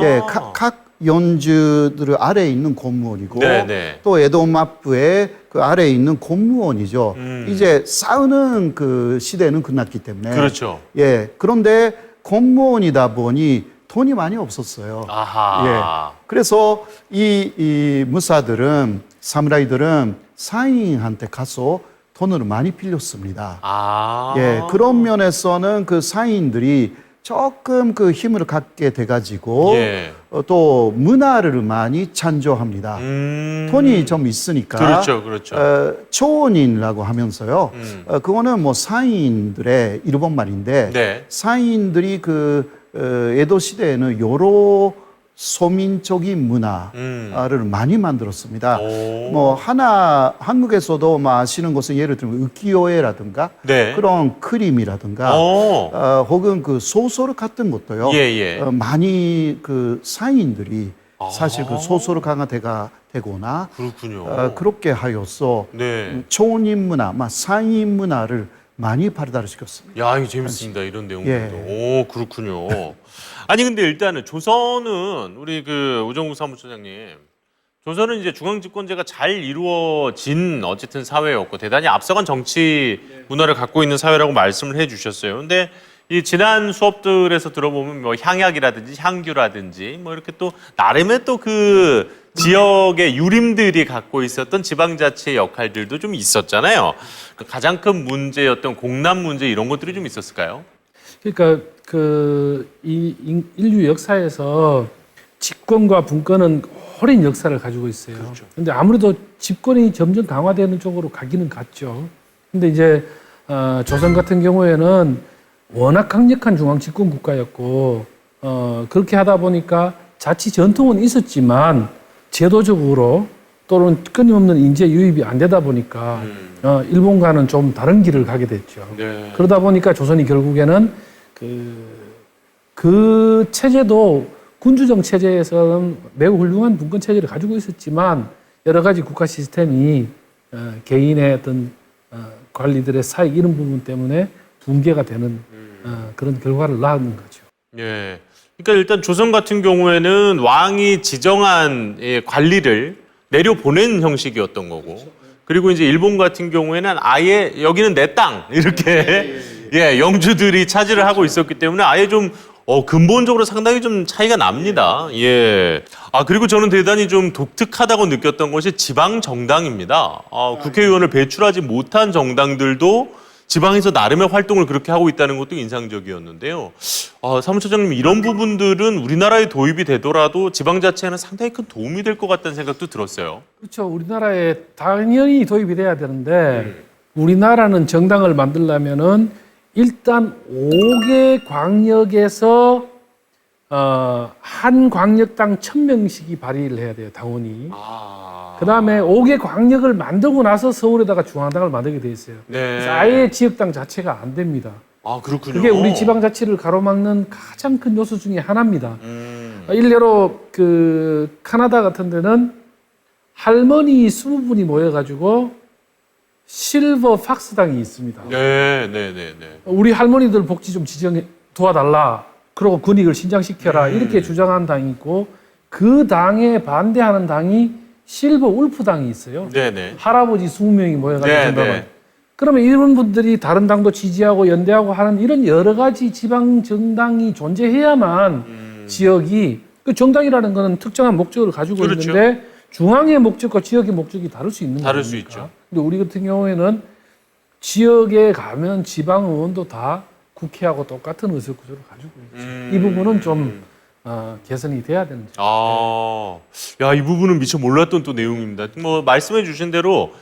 예, 각 연주들 아래에 있는 공무원이고, 네네. 또 에도마부의 아래에 있는 공무원이죠. 이제 싸우는 시대는 끝났기 때문에. 그렇죠. 예, 그런데 공무원이다 보니 돈이 많이 없었어요. 예, 그래서 이 무사들은, 사무라이들은 상인한테 가서 돈을 많이 빌렸습니다. 예, 그런 면에서는 상인들이 조금 힘을 갖게 돼가지고 예. 또 문화를 많이 찬조합니다. 돈이 좀 있으니까. 그렇죠. 초원인이라고 하면서요. 그거는 뭐 상인들의 일본말인데 네. 상인들이 에도 시대에는 여러 소민적인 문화를 많이 만들었습니다. 뭐 한국에서도 아시는 것은 예를 들면 우키요에라든가 네. 그런 그림이라든가 혹은 소설 같은 것도요. 많이 상인들이 사실 소설가가 되거나 그렇군요. 그렇게 하여서 네. 초인 문화, 상인 문화를 많이 발달시켰습니다. 야, 이거 재밌습니다. 이런 내용들도. 예. 오, 그렇군요. 아니, 근데 일단은 조선은 우리 그 우정국 사무처장님, 조선은 이제 중앙집권제가 잘 이루어진 어쨌든 사회였고 대단히 앞서간 정치 문화를 갖고 있는 사회라고 말씀을 해주셨어요. 근데 이 지난 수업들에서 들어보면 뭐 향약이라든지 향규라든지 뭐 이렇게 또 나름의 또 그 지역의 유림들이 갖고 있었던 지방자치의 역할들도 좀 있었잖아요. 그 가장 큰 문제였던 공남 문제 이런 것들이 좀 있었을까요? 그러니까 이 인류 역사에서 집권과 분권은 오랜 역사를 가지고 있어요. 그렇죠. 근데 아무래도 집권이 점점 강화되는 쪽으로 가기는 갔죠. 근데 이제 조선 같은 경우에는 워낙 강력한 중앙 집권 국가였고 그렇게 하다 보니까 자치 전통은 있었지만 제도적으로 또는 끊임없는 인재 유입이 안 되다 보니까 일본과는 좀 다른 길을 가게 됐죠. 네. 그러다 보니까 조선이 결국에는 그 체제도 군주정 체제에서는 매우 훌륭한 분권 체제를 가지고 있었지만 여러 가지 국가 시스템이 개인의 어떤 관리들의 사익 이런 부분 때문에 붕괴가 되는 그런 결과를 낳은 거죠. 예. 그러니까 일단 조선 같은 경우에는 왕이 지정한 관리를 내려보낸 형식이었던 거고, 그리고 이제 일본 같은 경우에는 아예 여기는 내 땅 이렇게 영주들이 차지를 하고 있었기 때문에 아예 좀 근본적으로 상당히 좀 차이가 납니다. 예. 그리고 저는 대단히 좀 독특하다고 느꼈던 것이 지방 정당입니다. 국회의원을 배출하지 못한 정당들도 지방에서 나름의 활동을 그렇게 하고 있다는 것도 인상적이었는데요. 사무처장님, 이런 부분들은 우리나라에 도입이 되더라도 지방자치에는 상당히 큰 도움이 될 것 같다는 생각도 들었어요. 그렇죠. 우리나라에 당연히 도입이 돼야 되는데 우리나라는 정당을 만들려면은 일단 5개 광역에서 한 광역당 1000명씩이 발의를 해야 돼요, 당원이. 그다음에 5개 광역을 만들고 나서 서울에다가 중앙당을 만들게 돼 있어요. 네. 그래서 아예 지역당 자체가 안 됩니다. 그렇군요. 그게 우리 지방자치를 가로막는 가장 큰 요소 중에 하나입니다. 일례로 그 카나다 같은 데는 할머니 20분이 모여가지고 실버 팍스당이 있습니다. 네. 우리 할머니들 복지 좀 지정해 도와달라. 그리고 군익을 신장시켜라. 이렇게 주장한 당이 있고 그 당에 반대하는 당이 실버 울프 당이 있어요. 네네. 할아버지 20명이 모여가지고 네, 정당을. 네. 그러면 이런 분들이 다른 당도 지지하고 연대하고 하는 이런 여러 가지 지방 정당이 존재해야만 지역이 그 정당이라는 거는 특정한 목적을 가지고 그렇죠. 있는데 중앙의 목적과 지역의 목적이 다를 수 있는 거니까. 다를 수 있죠. 근데 우리 같은 경우에는 지역에 가면 지방 의원도 다 국회하고 똑같은 의석 구조를 가지고 있죠. 이 부분은 좀 개선이 돼야 되는 점. 야, 이 부분은 미처 몰랐던 또 내용입니다. 뭐 말씀해 주신 대로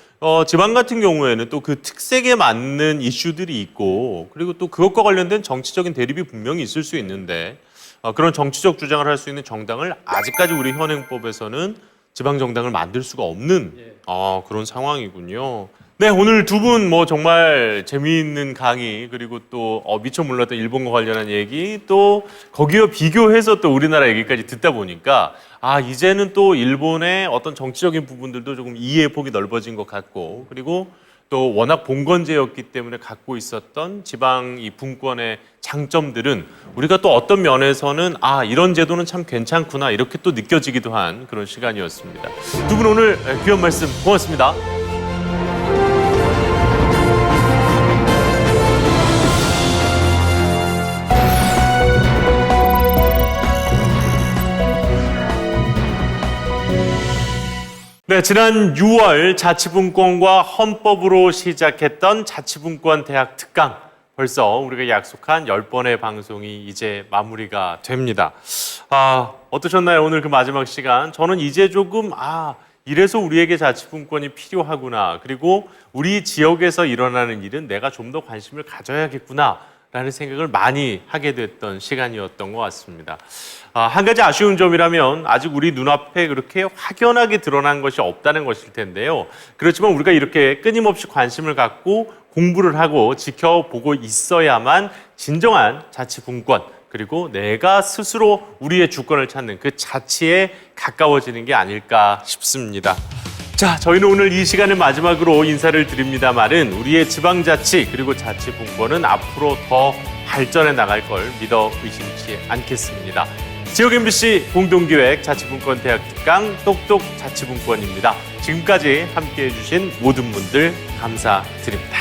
지방 같은 경우에는 또 그 특색에 맞는 이슈들이 있고, 그리고 또 그것과 관련된 정치적인 대립이 분명히 있을 수 있는데 그런 정치적 주장을 할 수 있는 정당을 아직까지 우리 현행법에서는 지방 정당을 만들 수가 없는 그런 상황이군요. 네, 오늘 두 분 뭐 정말 재미있는 강의, 그리고 또 미처 몰랐던 일본과 관련한 얘기, 또 거기와 비교해서 또 우리나라 얘기까지 듣다 보니까 이제는 또 일본의 어떤 정치적인 부분들도 조금 이해의 폭이 넓어진 것 같고, 그리고 또 워낙 봉건제였기 때문에 갖고 있었던 지방 이 분권의 장점들은 우리가 또 어떤 면에서는 이런 제도는 참 괜찮구나 이렇게 또 느껴지기도 한 그런 시간이었습니다. 두 분 오늘 귀한 말씀 고맙습니다. 네, 지난 6월 자치분권과 헌법으로 시작했던 자치분권 대학 특강, 벌써 우리가 약속한 10번의 방송이 이제 마무리가 됩니다. 어떠셨나요? 오늘 그 마지막 시간. 저는 이제 조금 이래서 우리에게 자치분권이 필요하구나. 그리고 우리 지역에서 일어나는 일은 내가 좀 더 관심을 가져야겠구나 라는 생각을 많이 하게 됐던 시간이었던 것 같습니다. 한 가지 아쉬운 점이라면 아직 우리 눈앞에 그렇게 확연하게 드러난 것이 없다는 것일 텐데요. 그렇지만 우리가 이렇게 끊임없이 관심을 갖고 공부를 하고 지켜보고 있어야만 진정한 자치분권, 그리고 내가 스스로 우리의 주권을 찾는 그 자치에 가까워지는 게 아닐까 싶습니다. 자, 저희는 오늘 이 시간의 마지막으로 인사를 드립니다만은 우리의 지방자치 그리고 자치분권은 앞으로 더 발전해 나갈 걸 믿어 의심치 않겠습니다. 지역 MBC 공동기획 자치분권 대학 특강 똑똑 자치분권입니다. 지금까지 함께해 주신 모든 분들 감사드립니다.